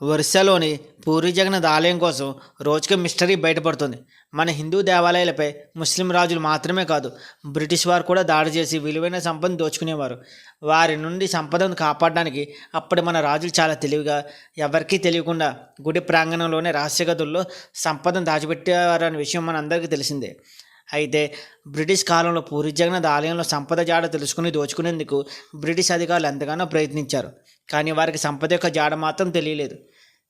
ఒరిస్సాలోని పూరి జగన్నాథ్ ఆలయం కోసం రోజుకి మిస్టరీ బయటపడుతుంది. మన హిందూ దేవాలయాలపై ముస్లిం రాజులు మాత్రమే కాదు, బ్రిటిష్ వారు కూడా దాడి చేసి విలువైన సంపదను దోచుకునేవారు. వారి నుండి సంపదను కాపాడడానికి అప్పటి మన రాజులు చాలా తెలివిగా, ఎవరికీ తెలియకుండా గుడి ప్రాంగణంలోనే రహస్య గదుల్లో సంపదను దాచిపెట్టేవారనే విషయం మనందరికీ తెలిసిందే. అయితే బ్రిటిష్ కాలంలో పూరి జగన్నాథ్ ఆలయంలో సంపద జాడ తెలుసుకుని దోచుకునేందుకు బ్రిటిష్ అధికారులు ఎంతగానో ప్రయత్నించారు. కానీ వారికి సంపద యొక్క జాడ మాత్రం తెలియలేదు.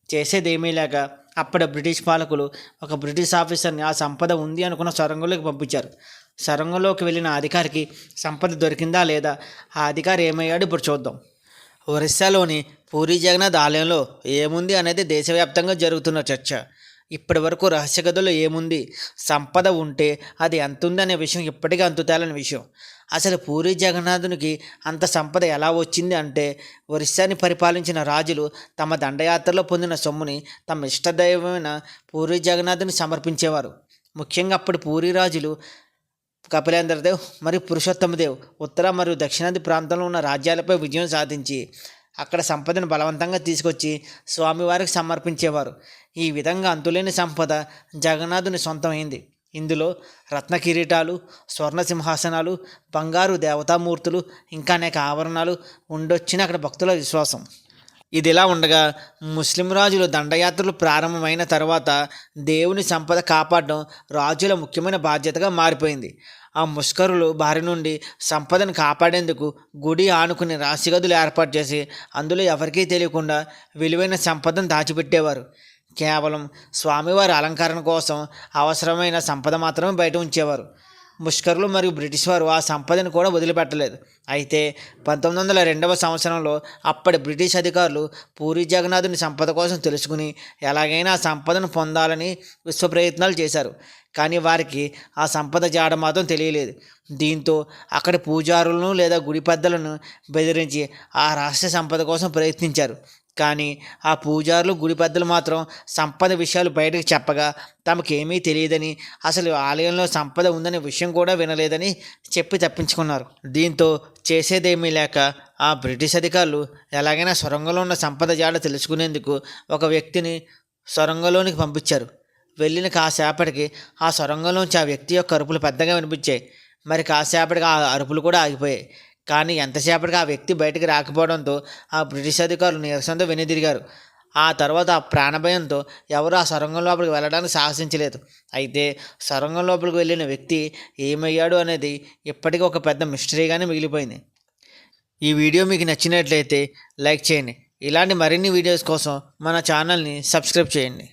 చేసేదేమీ లేక అప్పటి బ్రిటిష్ పాలకులు ఒక బ్రిటిష్ ఆఫీసర్ని ఆ సంపద ఉంది అనుకున్న సొరంగంలోకి పంపించారు. సొరంగంలోకి వెళ్ళిన అధికారికి సంపద దొరికిందా లేదా, ఆ అధికారి ఏమయ్యాడు ఇప్పుడు చూద్దాం. ఒరిస్సాలోని పూరి జగన్నాథ్ ఆలయంలో ఏముంది అనేది దేశవ్యాప్తంగా జరుగుతున్న చర్చ. ఇప్పటి వరకు రహస్య గదుల్లో ఏముంది, సంపద ఉంటే అది ఎంత ఉంది అనే విషయం ఇప్పటికీ అంతుతేలని విషయం. అసలు పూరి జగన్నాథునికి అంత సంపద ఎలా వచ్చింది అంటే, ఒరిస్సాని పరిపాలించిన రాజులు తమ దండయాత్రలో పొందిన సొమ్ముని తమ ఇష్టదైవమైన పూరి జగన్నాథుని సమర్పించేవారు. ముఖ్యంగా అప్పటి పూరి రాజులు కపిలేంద్రదేవ్ మరియు పురుషోత్తమదేవ్ ఉత్తర మరియు దక్షిణాది ప్రాంతంలో ఉన్న రాజ్యాలపై విజయం సాధించి అక్కడ సంపదను బలవంతంగా తీసుకొచ్చి స్వామివారికి సమర్పించేవారు. ఈ విధంగా అంతులేని సంపద జగన్నాథుని సొంతమైంది. ఇందులో రత్న కిరీటాలు, స్వర్ణ సింహాసనాలు, బంగారు దేవతామూర్తులు, ఇంకా అనేక ఆభరణాలు ఉండొచ్చిన అక్కడ భక్తుల విశ్వాసం. ఇదిలా ఉండగా ముస్లిం రాజులు దండయాత్రలు ప్రారంభమైన తర్వాత దేవుని సంపద కాపాడడం రాజుల ముఖ్యమైన బాధ్యతగా మారిపోయింది. ఆ ముష్కరులు బారి నుండి సంపదను కాపాడేందుకు గుడి ఆనుకుని రాశిగదులు ఏర్పాటు చేసి అందులో ఎవరికీ తెలియకుండా విలువైన సంపదను దాచిపెట్టేవారు. కేవలం స్వామివారి అలంకరణ కోసం అవసరమైన సంపద మాత్రమే బయట ఉంచేవారు. ముష్కరులు మరియు బ్రిటిష్ వారు ఆ సంపదను కూడా వదిలిపెట్టలేదు. అయితే 1902వ సంవత్సరంలో అప్పటి బ్రిటిష్ అధికారులు పూరి జగన్నాథుని సంపద కోసం తెలుసుకుని ఎలాగైనా ఆ సంపదను పొందాలని విశ్వ ప్రయత్నాలు చేశారు. కానీ వారికి ఆ సంపద జాడ మాత్రం తెలియలేదు. దీంతో అక్కడి పూజారులను లేదా గుడి పెద్దలను బెదిరించి ఆ రహస్య సంపద కోసం ప్రయత్నించారు. కానీ ఆ పూజారులు గుడి పెద్దలు మాత్రం సంపద విషయాలు బయటకు చెప్పగా తమకేమీ తెలియదని, అసలు ఆలయంలో సంపద ఉందనే విషయం కూడా వినలేదని చెప్పి తప్పించుకున్నారు. దీంతో చేసేదేమీ లేక ఆ బ్రిటిష్ అధికారులు ఎలాగైనా సొరంగంలో ఉన్న సంపద జాడ తెలుసుకునేందుకు ఒక వ్యక్తిని సొరంగంలోనికి పంపించారు. వెళ్ళిన కాసేపటికి ఆ సొరంగంలోంచి ఆ వ్యక్తి యొక్క అరుపులు పెద్దగా వినిపించాయి. మరి కాసేపటికి ఆ అరుపులు కూడా ఆగిపోయాయి. కానీ ఎంతసేపటికి ఆ వ్యక్తి బయటికి రాకపోవడంతో ఆ బ్రిటిష్ అధికారులు నీరసంతో వెనుదిరిగారు. ఆ తర్వాత ఆ ప్రాణభయంతో ఎవరు ఆ సొరంగం లోపలికి వెళ్ళడానికి సాహసించలేదు. అయితే సొరంగం లోపలికి వెళ్ళిన వ్యక్తి ఏమయ్యాడు అనేది ఇప్పటికీ ఒక పెద్ద మిస్టరీగానే మిగిలిపోయింది. ఈ వీడియో మీకు నచ్చినట్లయితే లైక్ చేయండి. ఇలాంటి మరిన్ని వీడియోస్ కోసం మన ఛానల్ని సబ్స్క్రైబ్ చేయండి.